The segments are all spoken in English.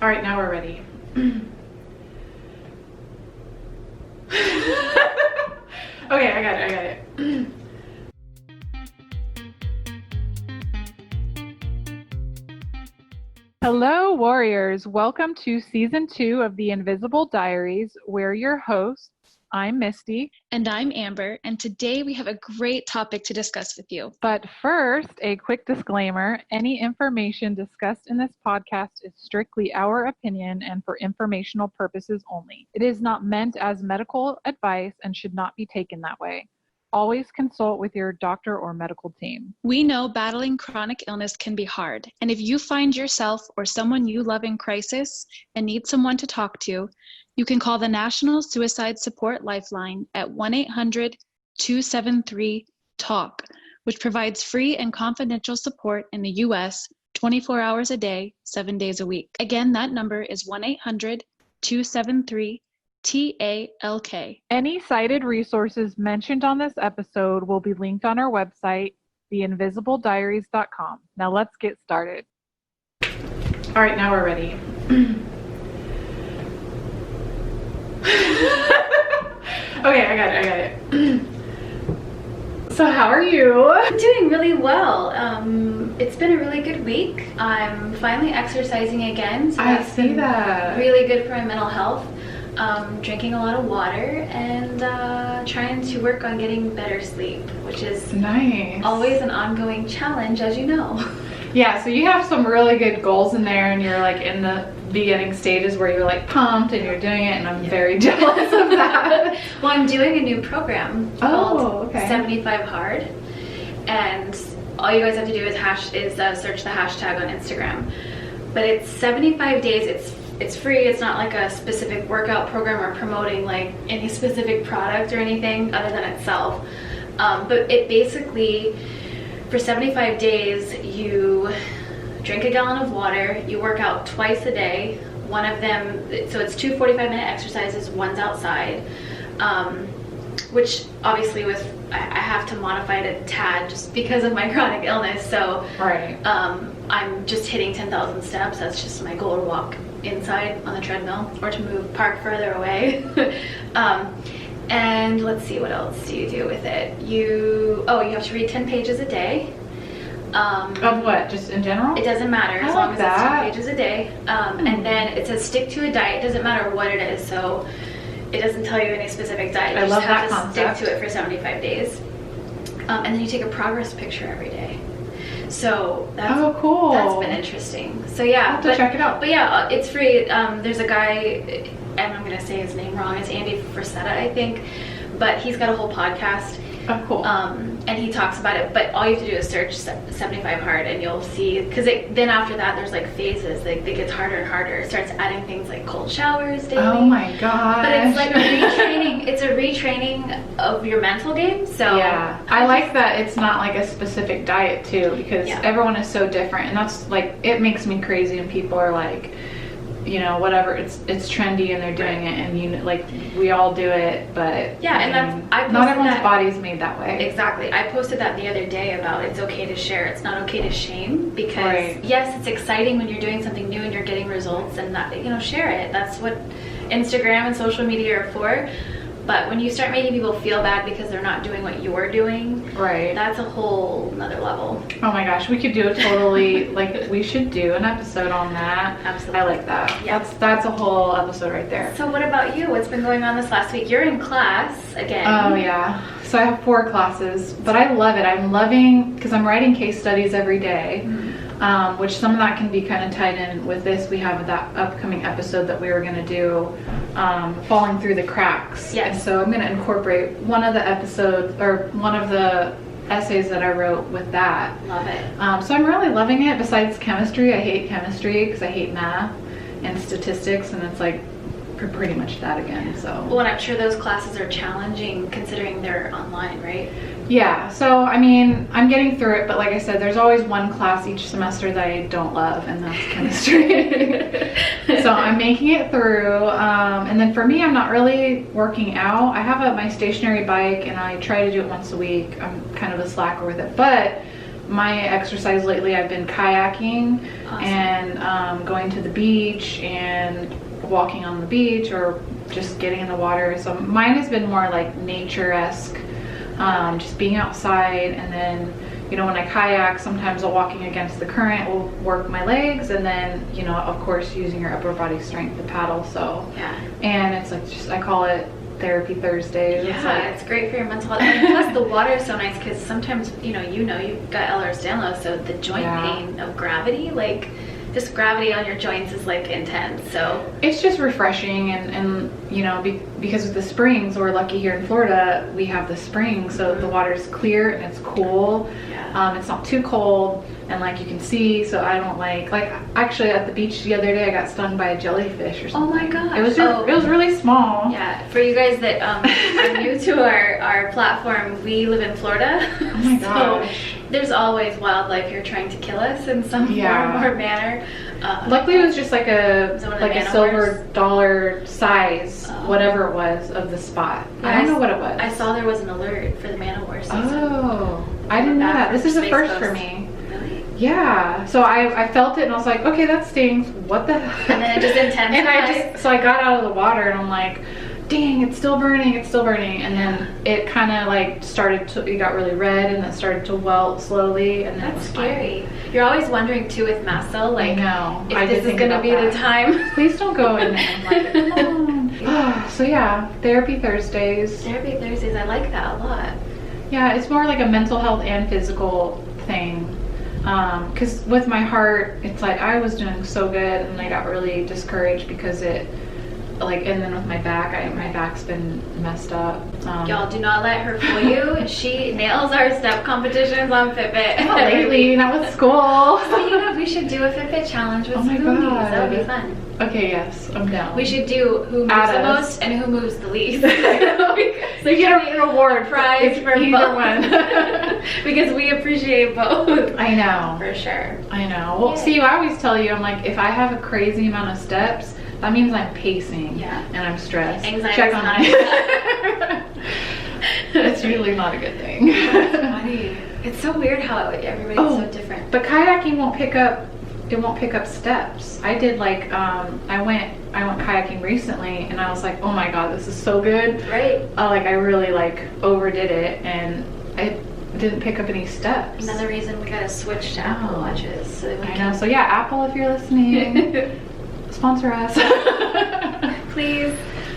All right, now we're ready. Okay, I got it. Hello, warriors. Welcome to season 2 of the Invisible Diaries. We're your hosts. I'm Misty. And I'm Amber, and today we have a great topic to discuss with you. But first, a quick disclaimer. Any information discussed in this podcast is strictly our opinion and for informational purposes only. It is not meant as medical advice and should not be taken that way. Always consult with your doctor or medical team. We know battling chronic illness can be hard, and if you find yourself or someone you love in crisis and need someone to talk to, you can call the National Suicide Support Lifeline at 1-800-273-TALK, which provides free and confidential support in the U.S. 24 hours a day, 7 days a week. Again, that number is 1-800-273-TALK. Any cited resources mentioned on this episode will be linked on our website, theinvisibleidiaries.com. Now let's get started. All right, now we're ready. Okay, I got it. So how are you? I'm doing really well. It's been a really good week. I'm finally exercising again. So I see that. Really good for my mental health. Drinking a lot of water and trying to work on getting better sleep, which is nice. Always an ongoing challenge, as you know. Yeah, so you have some really good goals in there, and you're like in the beginning stages where you're like pumped and you're doing it, and I'm very jealous of that. Well, I'm doing a new program called okay. 75 Hard, and all you guys have to do is search the hashtag on Instagram. But it's 75 days. It's free. It's not like a specific workout program or promoting like any specific product or anything other than itself. But it basically, for 75 days, you drink a gallon of water, you work out twice a day. One of them, so it's 2 45-minute exercises, one's outside, which obviously I have to modify it a tad just because of my chronic illness. So right. I'm just hitting 10,000 steps. That's just my goal, to walk inside on the treadmill or to park further away. And let's see, what else do you do with it? You have to read 10 pages a day. Of what? Just in general? It doesn't matter as long as it's 10 pages a day. And then it says stick to a diet. It doesn't matter what it is. So it doesn't tell you any specific diet. You just have to stick to it for 75 days. And then you take a progress picture every day. So that's cool. That's been interesting. So yeah, I'll have to check it out. But yeah, it's free. There's a guy, and I'm gonna say his name wrong. It's Andy Frisetta, I think, but he's got a whole podcast. Oh, cool. And he talks about it. But all you have to do is search 75 Hard, and you'll see. Because then after that, there's like phases. Like it gets harder and harder. It starts adding things like cold showers daily. Oh my god! But it's like a retraining. It's a retraining of your mental game. So yeah, I like that it's not like a specific diet too, because everyone is so different, and that's like, it makes me crazy. And people are like, you know, whatever, it's trendy and they're doing it, and we all do it, but yeah, and not everyone's body is made that way. Exactly. I posted that the other day about it's okay to share, it's not okay to shame, because yes, it's exciting when you're doing something new and you're getting results, and that, share it. That's what Instagram and social media are for. But when you start making people feel bad because they're not doing what you're doing, that's a whole nother level. Oh my gosh, we could do we should do an episode on that. Absolutely. I like that. Yeah. That's a whole episode right there. So what about you? What's been going on this last week? You're in class again. Oh yeah. So I have 4 classes, but I love it. I'm loving, because I'm writing case studies every day. Which some of that can be kind of tied in with this. We have that upcoming episode that we were going to do, falling through the cracks. Yes. And so I'm going to incorporate one of the episodes, or one of the essays that I wrote with that. Love it. So I'm really loving it. Besides chemistry, I hate chemistry because I hate math and statistics, and it's like pretty much that again. So well, and I'm sure those classes are challenging considering they're online, right? Yeah, so I mean, I'm getting through it, but like I said, there's always one class each semester that I don't love, and that's chemistry. So I'm making it through, and then for me, I'm not really working out. I have my stationary bike, and I try to do it once a week. I'm kind of a slacker with it, but my exercise lately, I've been kayaking. Awesome. And going to the beach and walking on the beach, or just getting in the water. So mine has been more like nature-esque, just being outside. And then, you know, when I kayak, sometimes walking against the current will work my legs, and then, you know, of course, using your upper body strength to paddle. So Yeah. and it's like, just, I call it Therapy Thursdays. Yeah, it's great for your mental health. And plus, the water is so nice because sometimes, you know, you've got Ehlers-Danlos, so the joint pain of gravity, like, just gravity on your joints is like intense. So it's just refreshing, and you know, because with the springs, we're lucky here in Florida, we have the springs, so the water's clear and it's cool. It's not too cold, and like you can see, so I don't like actually at the beach the other day I got stung by a jellyfish or something. Oh my gosh. It was really small. Yeah, for you guys that are new to our platform, we live in Florida. Oh my gosh. So there's always wildlife here trying to kill us in some form or manner. Luckily it was just like a silver $1 dollar size, whatever it was, of the spot. Yeah, I don't know what it was. I saw there was an alert for the man-o-war season. Oh, I didn't know that. This is a first for me. Really? Yeah. So I felt it and I was like, okay, that stings. What the heck? And then it just intensified. So I got out of the water and I'm like, dang, it's still burning. And then it kind of like it got really red, and it started to welt slowly, and then That's it was scary. fine. You're always wondering too with mast cell, like, I know. if this is going to be the time. Please don't go in there. I'm like, come on. So yeah, Therapy Thursdays. Therapy Thursdays, I like that a lot. Yeah, it's more like a mental health and physical thing. Because with my heart, it's like I was doing so good, and I got really discouraged because and then with my back, my back's been messed up. Y'all, do not let her fool you. She nails our step competitions on Fitbit. Not lately, not with school. Speaking of, we should do a Fitbit challenge with Spoonies. God. That would be fun. Okay, yes, I'm down. We should do who moves the most and who moves the least. So you get an award prize for either both. one. Because we appreciate both. I know. For sure. I know. Well, see, I always tell you, I'm like, if I have a crazy amount of steps, that means I'm pacing. Yeah. And I'm stressed. Anxiety's Check on not me. It's usually not a good thing. That's funny. It's so weird how everybody's so different. But kayaking won't pick up steps. I did like I went kayaking recently, and I was like, oh my god, this is so good. Right. I really overdid it, and I didn't pick up any steps. Another reason we gotta switch to Apple Watches. So that we can... So yeah, Apple, if you're listening, sponsor us. Please.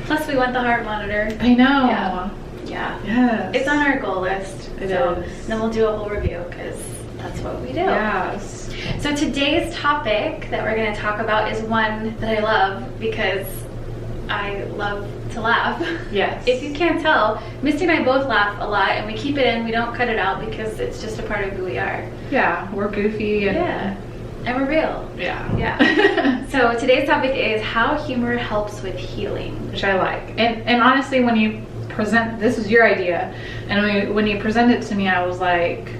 Plus we want the heart monitor. I know. Yeah. Yes. It's on our goal list. It is. Then we'll do a whole review because that's what we do. Yes. So today's topic that we're going to talk about is one that I love because I love to laugh. Yes. If you can't tell, Misty and I both laugh a lot, and we keep it in. We don't cut it out because it's just a part of who we are. Yeah, we're goofy and and we're real. Yeah. So today's topic is how humor helps with healing. Which I like. And honestly, when you this was your idea, and when you presented it to me, I was like,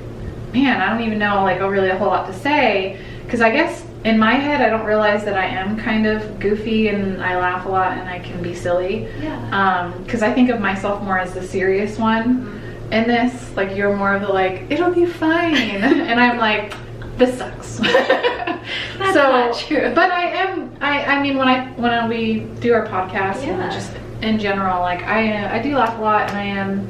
man, I don't even know really a whole lot to say, because I guess in my head I don't realize that I am kind of goofy and I laugh a lot and I can be silly. Yeah. Because I think of myself more as the serious one in this. Like, you're more of the it'll be fine, and I'm like, this sucks. That's not true. But I mean when we do our podcast and just in general, I do laugh a lot, and I am.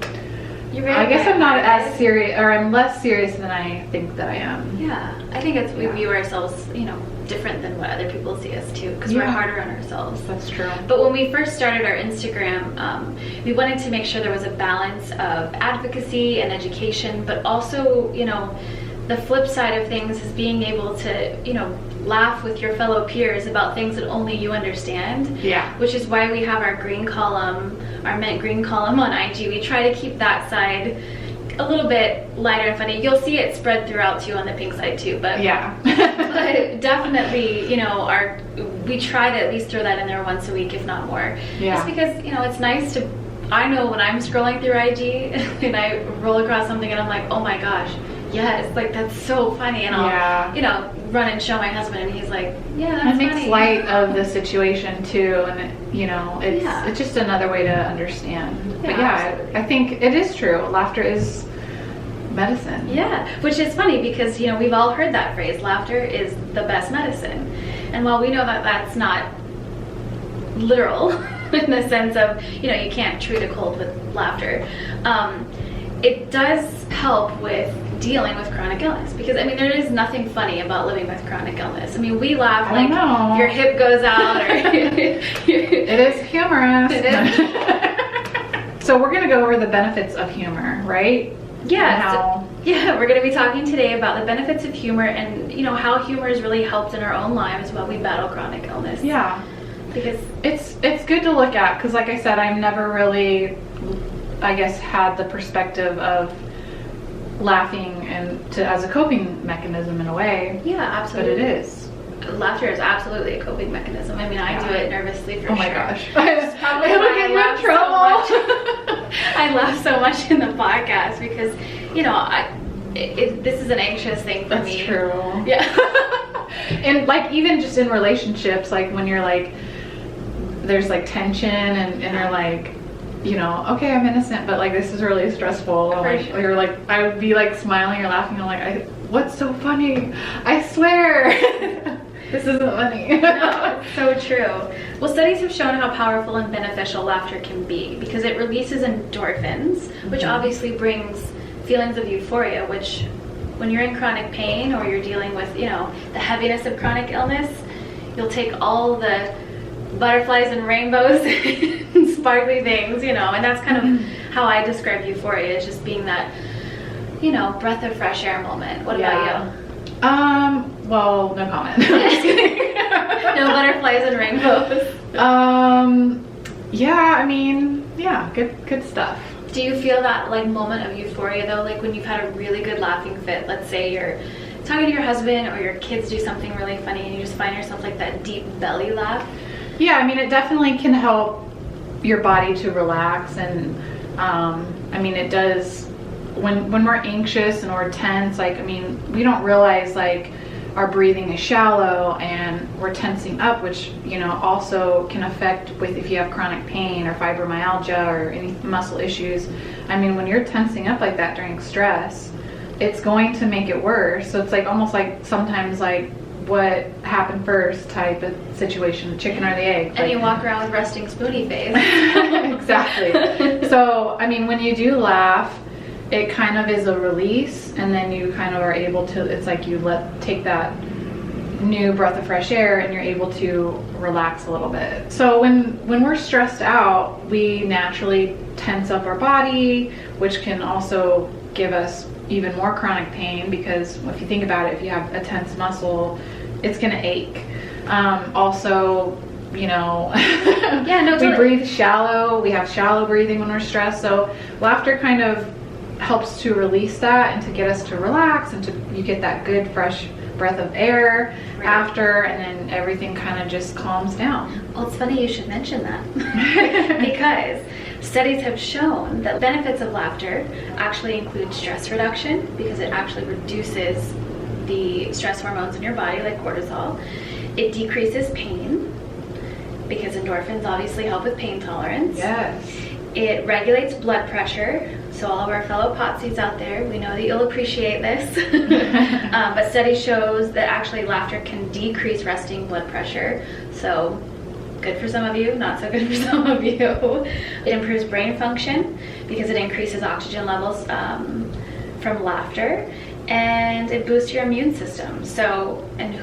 I guess I'm not as serious, or I'm less serious than I think that I am. Yeah, I think we view ourselves, different than what other people see us too, because we're harder on ourselves. That's true. But when we first started our Instagram, we wanted to make sure there was a balance of advocacy and education, but also, the flip side of things is being able to, laugh with your fellow peers about things that only you understand. Yeah. Which is why we have our green column, our mint green column on IG. We try to keep that side a little bit lighter and funny. You'll see it spread throughout too on the pink side too, but yeah. But definitely, we try to at least throw that in there once a week, if not more. Yeah. Just because, it's nice to, I know when I'm scrolling through IG and I roll across something and I'm like, oh my gosh, yes, that's so funny, and I'll, run and show my husband, and he's like, yeah, that's funny. It makes light of the situation too, and it's just another way to understand. But I think it is true. Laughter is medicine. Yeah, which is funny because, you know, we've all heard that phrase, laughter is the best medicine. And while we know that that's not literal in the sense of, you know, you can't treat a cold with laughter, it does help with dealing with chronic illness, because I mean there is nothing funny about living with chronic illness. I mean, we laugh like your hip goes out or it is humorous. It is. So we're going to go over the benefits of humor, right? Yeah. Yeah, we're going to be talking today about the benefits of humor and, you know, how humor has really helped in our own lives while we battle chronic illness. Yeah. Because it's good to look at, because like I said, I've never really, I guess, had the perspective of laughing as a coping mechanism in a way. Yeah, absolutely. But it is. Laughter is absolutely a coping mechanism. I mean, I do it nervously for sure. Oh my gosh. It's probably why I laugh so much. I laugh so much in the podcast because, you know, this is an anxious thing for me. That's true. Yeah. And like even just in relationships, like when you're like, there's like tension and you're like, you know, okay, I'm innocent, but like this is really stressful. Like, sure. You're like, I would be like smiling or laughing. I'm like, what's so funny? I swear, this isn't funny. No, it's so true. Well, studies have shown how powerful and beneficial laughter can be because it releases endorphins, which obviously brings feelings of euphoria, which when you're in chronic pain or you're dealing with, you know, the heaviness of chronic illness, you'll take all the butterflies and rainbows and sparkly things, you know, and that's kind of how I describe euphoria, is just being that, you know, breath of fresh air moment. What about you? Well, no comment. No butterflies and rainbows. Yeah, I mean, yeah, good stuff. Do you feel that like moment of euphoria though, like when you've had a really good laughing fit? Let's say you're talking to your husband or your kids do something really funny and you just find yourself like that deep belly laugh. Yeah, I mean, it definitely can help your body to relax, and I mean, it does when we're anxious and we're tense. Like, I mean, we don't realize like our breathing is shallow and we're tensing up, which, you know, also can affect with if you have chronic pain or fibromyalgia or any muscle issues. I mean, when you're tensing up like that during stress, it's going to make it worse. So it's like almost like sometimes like what happened first type of situation, the chicken or the egg. And like, you walk around with resting spoony face. Exactly. So, I mean, when you do laugh, it kind of is a release, and then you kind of are able to, it's like you take that new breath of fresh air and you're able to relax a little bit. So when we're stressed out, we naturally tense up our body, which can also give us even more chronic pain, because if you think about it, if you have a tense muscle, it's going to ache. Also, you know, yeah, no, we breathe shallow. We have shallow breathing when we're stressed. So laughter kind of helps to release that and to get us to relax, and you get that good fresh breath of air after, and then everything kind of just calms down. Well, it's funny you should mention that because studies have shown that benefits of laughter actually include stress reduction, because it actually reduces the stress hormones in your body like cortisol. It decreases pain because endorphins obviously help with pain tolerance. Yes. It regulates blood pressure. So all of our fellow potsies out there, we know that you'll appreciate this. But study shows that actually laughter can decrease resting blood pressure. So good for some of you, not so good for some of you. It improves brain function because it increases oxygen levels from laughter, and it boosts your immune system. So, and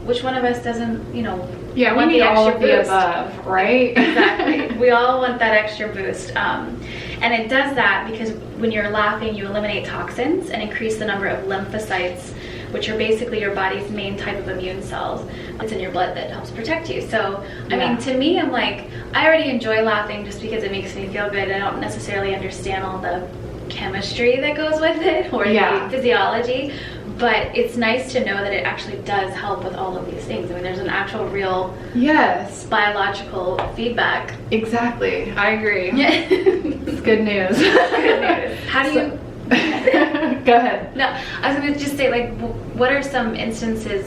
which one of us doesn't, you know, yeah, we want need the all extra of the boost? above, right? Exactly. We all want that extra boost. And it does that because when you're laughing, you eliminate toxins and increase the number of lymphocytes, which are basically your body's main type of immune cells. It's in your blood that helps protect you. So, I mean, to me, I'm like, I already enjoy laughing just because it makes me feel good. I don't necessarily understand all the chemistry that goes with it or the physiology, but it's nice to know that it actually does help with all of these things. I mean, there's an actual real biological feedback. Exactly. I agree. Yeah. It's good news. Good news. How do you... Go ahead. No, I was going to just say, like, what are some instances,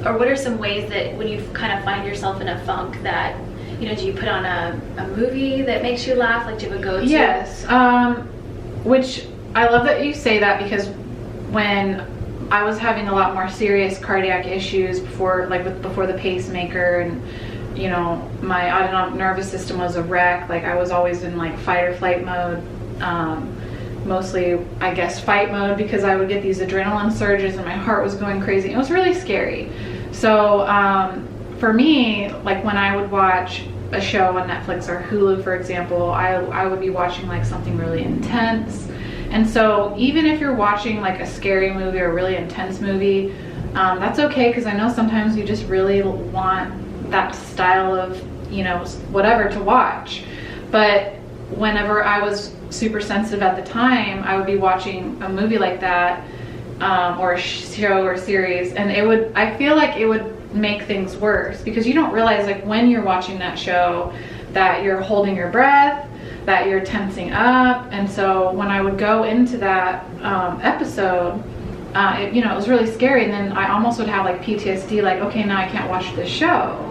or what are some ways that when you kind of find yourself in a funk that, you know, do you put on a movie that makes you laugh? Like, do you have a go-to? Yes. Which I love that you say that, because when I was having a lot more serious cardiac issues before the pacemaker, and you know, my autonomic nervous system was a wreck. Like I was always in like fight or flight mode, mostly I guess fight mode, because I would get these adrenaline surges and my heart was going crazy. It was really scary. So for me, like when I would watch a show on Netflix or Hulu, for example, I would be watching like something really intense. And so even if you're watching like a scary movie or a really intense movie, that's okay, because I know sometimes you just really want that style of, you know, whatever to watch. But whenever I was super sensitive at the time, I would be watching a movie like that, or a show or series, and I feel like it would make things worse, because you don't realize, like, when you're watching that show, that you're holding your breath, that you're tensing up. And so when I would go into that episode, it was really scary, and then I almost would have like PTSD, like, okay, now I can't watch this show.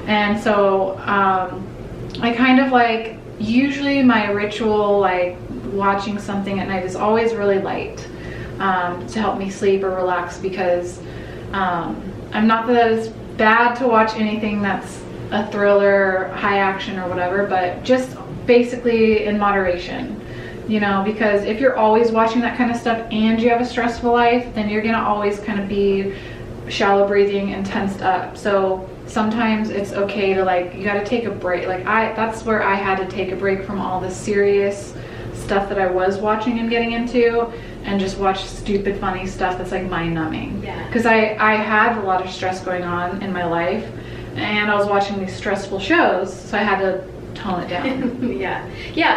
And so I kind of like, usually my ritual, like watching something at night, is always really light, to help me sleep or relax, because I'm not that it's bad to watch anything that's a thriller, high action or whatever, but just basically in moderation, you know, because if you're always watching that kind of stuff and you have a stressful life, then you're gonna always kind of be shallow breathing and tensed up. So sometimes it's okay to, like, you got to take a break. Like that's where I had to take a break from all the serious stuff that I was watching and getting into, and just watch stupid funny stuff that's like mind numbing. Yeah. Because I had a lot of stress going on in my life, and I was watching these stressful shows, so I had to tone it down. Yeah.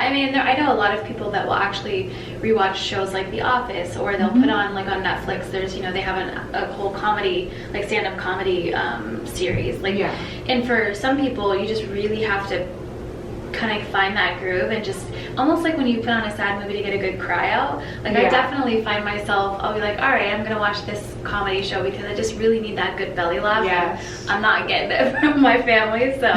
I mean, I know a lot of people that will actually rewatch shows like The Office, or they'll put on, like on Netflix, there's, you know, they have a whole comedy, like stand-up comedy series. Like, yeah. And for some people, you just really have to kind of find that groove, and just almost like when you put on a sad movie to get a good cry out. Like, yeah. I definitely find myself, I'll be like, all right, I'm gonna watch this comedy show because I just really need that good belly laugh. Yes. I'm not getting it from my family, so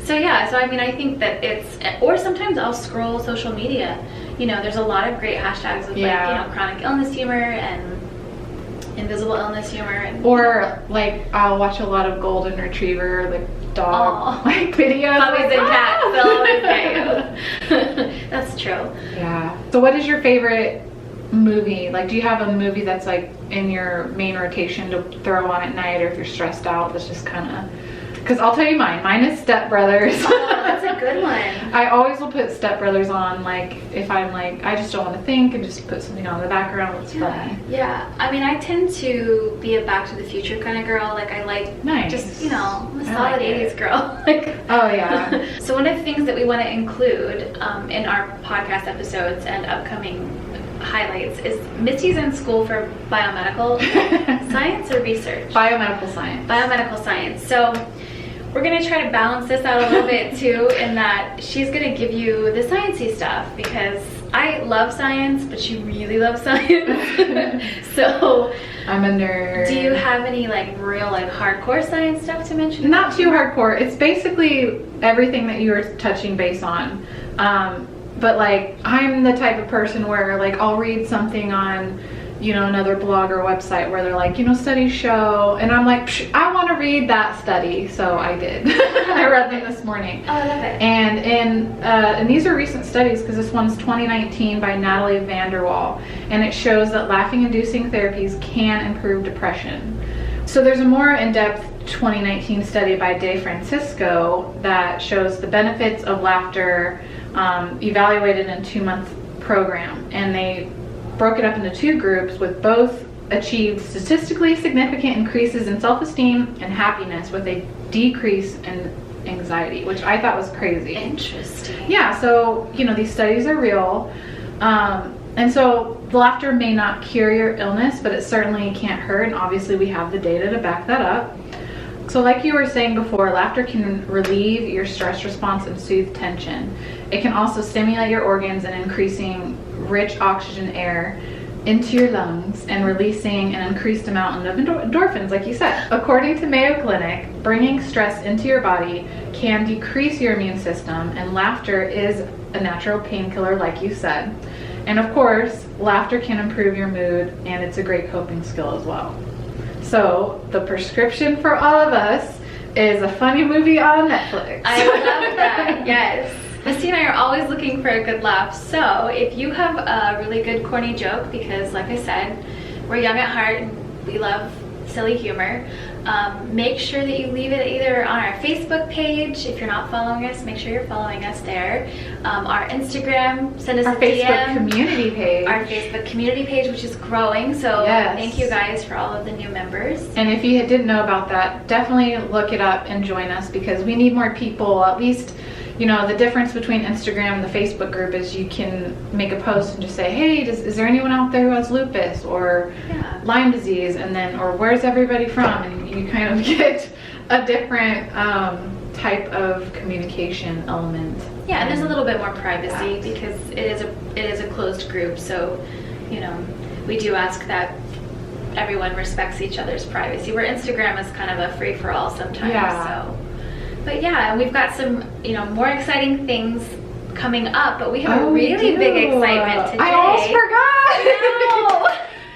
so yeah. So I mean, I think that it's, or sometimes I'll scroll social media, you know, there's a lot of great hashtags of, like, you know, chronic illness humor and invisible illness humor, and, or like I'll watch a lot of golden retriever, like dog, like videos. Puppies like, and cats, they'll always get you. That's true. Yeah. So what is your favorite movie? Like, do you have a movie that's like in your main rotation to throw on at night, or if you're stressed out, that's just kind of, because I'll tell you mine is Step Brothers. Oh, that's a good one. I always will put Step Brothers on, like if I'm like, I just don't want to think, and just put something on in the background that's funny. Yeah, I mean, I tend to be a Back to the Future kind of girl. Like, I like just, you know, I'm a solid 80s girl. Like, oh yeah. So one of the things that we want to include in our podcast episodes and upcoming highlights is Misti's in school for biomedical science or research? Biomedical science. Biomedical science. So we're going to try to balance this out a little bit too, in that she's going to give you the sciencey stuff, because I love science, but she really loves science. So I'm a nerd. Do you have any like real, like hardcore science stuff to mention? Not too hardcore. It's basically everything that you were touching base on. But like, I'm the type of person where, like, I'll read something on, you know, another blog or website where they're like, you know, studies show, and I'm like, I want to read that study, so I did. I read them this morning. Oh, I love it. And these are recent studies, because this one's 2019 by Natalie Vanderwall, and it shows that laughing-inducing therapies can improve depression. So there's a more in-depth 2019 study by De Francisco that shows the benefits of laughter, evaluated in a 2-month program, and they broke it up into 2 groups, with both achieved statistically significant increases in self-esteem and happiness, with a decrease in anxiety, which I thought was crazy. Interesting. Yeah, so, you know, these studies are real, and so laughter may not cure your illness, but it certainly can't hurt, and obviously we have the data to back that up. So like you were saying before, laughter can relieve your stress response and soothe tension. It can also stimulate your organs in increasing rich oxygen air into your lungs and releasing an increased amount of endorphins, like you said. According to Mayo Clinic, bringing stress into your body can decrease your immune system, and laughter is a natural painkiller, like you said. And of course, laughter can improve your mood, and it's a great coping skill as well. So the prescription for all of us is a funny movie on Netflix. I love that. Yes. Misti and I are always looking for a good laugh. So if you have a really good corny joke, because like I said, we're young at heart and we love silly humor, make sure that you leave it either on our Facebook page. If you're not following us, make sure you're following us there. Our Instagram, send us Our a Facebook DM. community page. Our Facebook community page, which is growing. So Yes. thank you guys for all of the new members. And if you didn't know about that, definitely look it up and join us, because we need more people. At least, you know, the difference between Instagram and the Facebook group is you can make a post and just say, hey, is there anyone out there who has lupus or Yeah. Lyme disease, and then, or where's everybody from? And you kind of get a different type of communication element. Yeah, and there's a little bit more privacy that. because it is a closed group. So, you know, we do ask that everyone respects each other's privacy. Where Instagram is kind of a free for all sometimes. Yeah. So, but yeah, we've got some, you know, more exciting things coming up. But we have a really big excitement today. I almost forgot.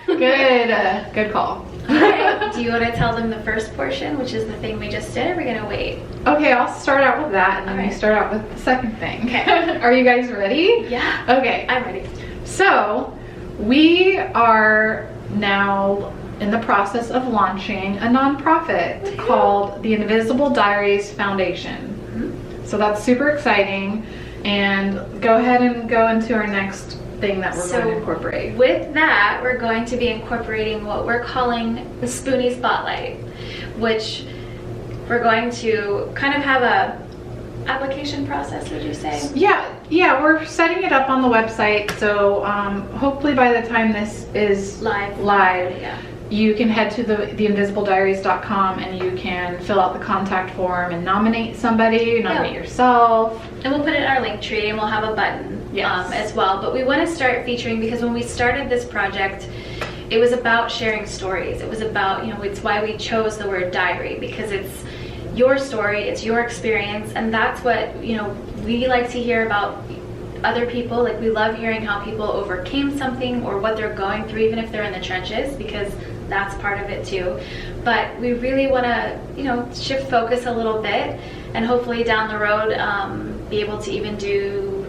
No. Good call. Okay. Do you want to tell them the first portion, which is the thing we just did? Or are we gonna wait? Okay, I'll start out with that, and then Alright. we start out with the second thing. Okay. Are you guys ready? Yeah. Okay. I'm ready. So, we are now in the process of launching a nonprofit called the Invisible Diaries Foundation. So that's super exciting. And go ahead and go into our next thing that we're going to incorporate. With that, we're going to be incorporating what we're calling the Spoonie Spotlight, which we're going to kind of have a application process, would you say? Yeah, we're setting it up on the website. So hopefully by the time this is Live. Yeah. you can head to theinvisiblediaries.com and you can fill out the contact form and nominate somebody, nominate yourself. And we'll put it in our link tree, and we'll have a button as well. But we want to start featuring, because when we started this project, it was about sharing stories. It was about, you know, it's why we chose the word diary, because it's your story, it's your experience, and that's what, you know, we like to hear about other people. Like, we love hearing how people overcame something or what they're going through, even if they're in the trenches, because that's part of it too. But we really want to, you know, shift focus a little bit, and hopefully down the road be able to even do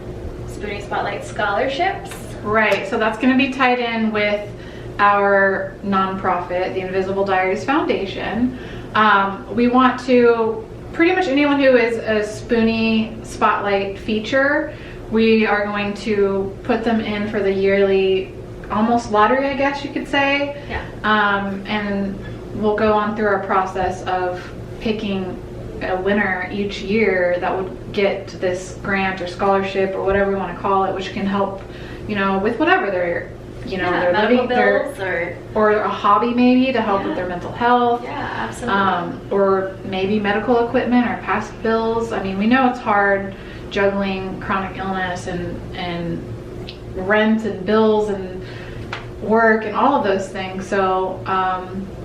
Spoonie Spotlight scholarships. Right, so that's going to be tied in with our nonprofit, the Invisible Diaries Foundation. We want to, pretty much anyone who is a Spoonie Spotlight feature, we are going to put them in for the yearly, almost lottery, I guess you could say. Yeah. And we'll go on through our process of picking a winner each year that would get this grant or scholarship or whatever we want to call it, which can help, you know, with whatever they're, you know, they're medical living, bills or a hobby maybe to help with their mental health. Yeah, absolutely. Or maybe medical equipment or past bills. I mean, we know it's hard juggling chronic illness and rent and bills and work and all of those things. So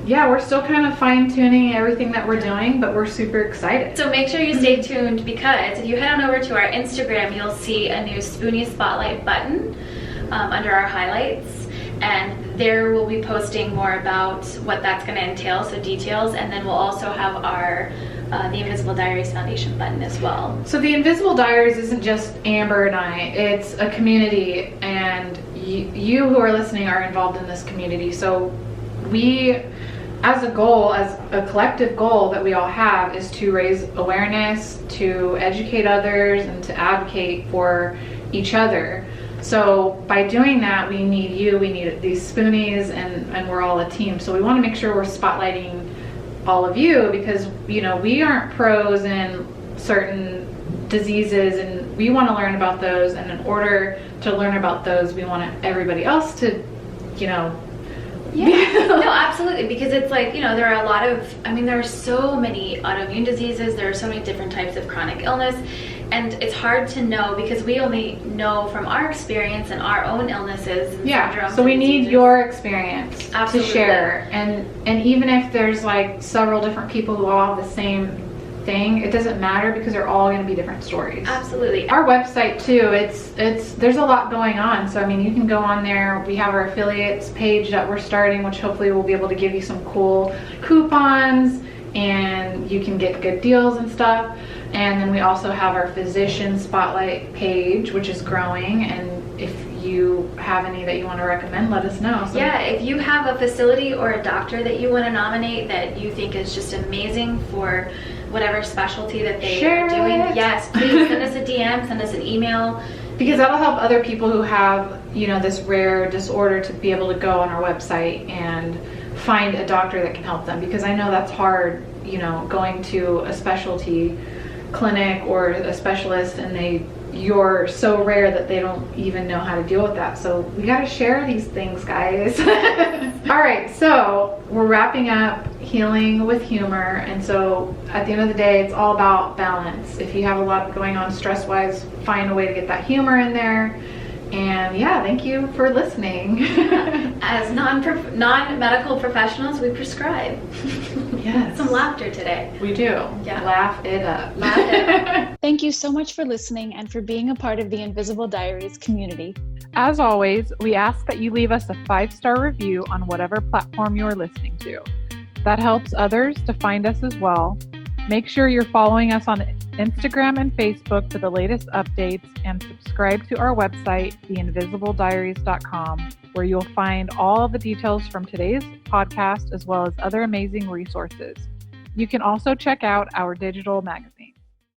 yeah, we're still kind of fine-tuning everything that we're doing, but we're super excited. So make sure you stay tuned, because if you head on over to our Instagram, you'll see a new Spoonie Spotlight button under our highlights, and there we'll be posting more about what that's going to entail, so details, and then we'll also have our the Invisible Diaries Foundation button as well. So the Invisible Diaries isn't just Amber and I, it's a community, and you who are listening are involved in this community. So we, as a goal, as a collective goal that we all have, is to raise awareness, to educate others, and to advocate for each other. So by doing that, we need you, we need these Spoonies, and we're all a team. So we want to make sure we're spotlighting all of you, because, you know, we aren't pros in certain diseases, and we want to learn about those, and in order to learn about those, we want everybody else to, you know, yeah. No, absolutely, because it's like, you know, there are a lot of, I mean, there are so many autoimmune diseases, there are so many different types of chronic illness, and it's hard to know because we only know from our experience and our own illnesses and syndromes. So we and need diseases. your experience Absolutely. to share, and even if there's like several different people who all have the same thing, it doesn't matter because they're all going to be different stories. Absolutely. Our website too, there's a lot going on. So I mean, you can go on there. We have our affiliates page that we're starting, which hopefully we'll be able to give you some cool coupons and you can get good deals and stuff. And then we also have our physician spotlight page, which is growing, and if you have any that you want to recommend, let us know. So yeah, if you have a facility or a doctor that you want to nominate that you think is just amazing for whatever specialty that they are doing, yes, please send us a DM, send us an email. Because that'll help other people who have, you know, this rare disorder to be able to go on our website and find a doctor that can help them. Because I know that's hard, you know, going to a specialty clinic or a specialist and you're so rare that they don't even know how to deal with that. So we got to share these things, guys. All right, so we're wrapping up Healing with Humor. And so at the end of the day, it's all about balance. If you have a lot going on stress-wise, find a way to get that humor in there. And yeah, thank you for listening. As non-medical professionals, we prescribe. Yes. Some laughter today. We do. Yeah. Laugh it up. Laugh it up. Thank you so much for listening and for being a part of the Invisible Diaries community. As always, we ask that you leave us a 5-star review on whatever platform you are listening to. That helps others to find us as well. Make sure you're following us on Instagram and Facebook for the latest updates, and subscribe to our website, theinvisibleidiaries.com, where you'll find all the details from today's podcast as well as other amazing resources. You can also check out our digital magazine.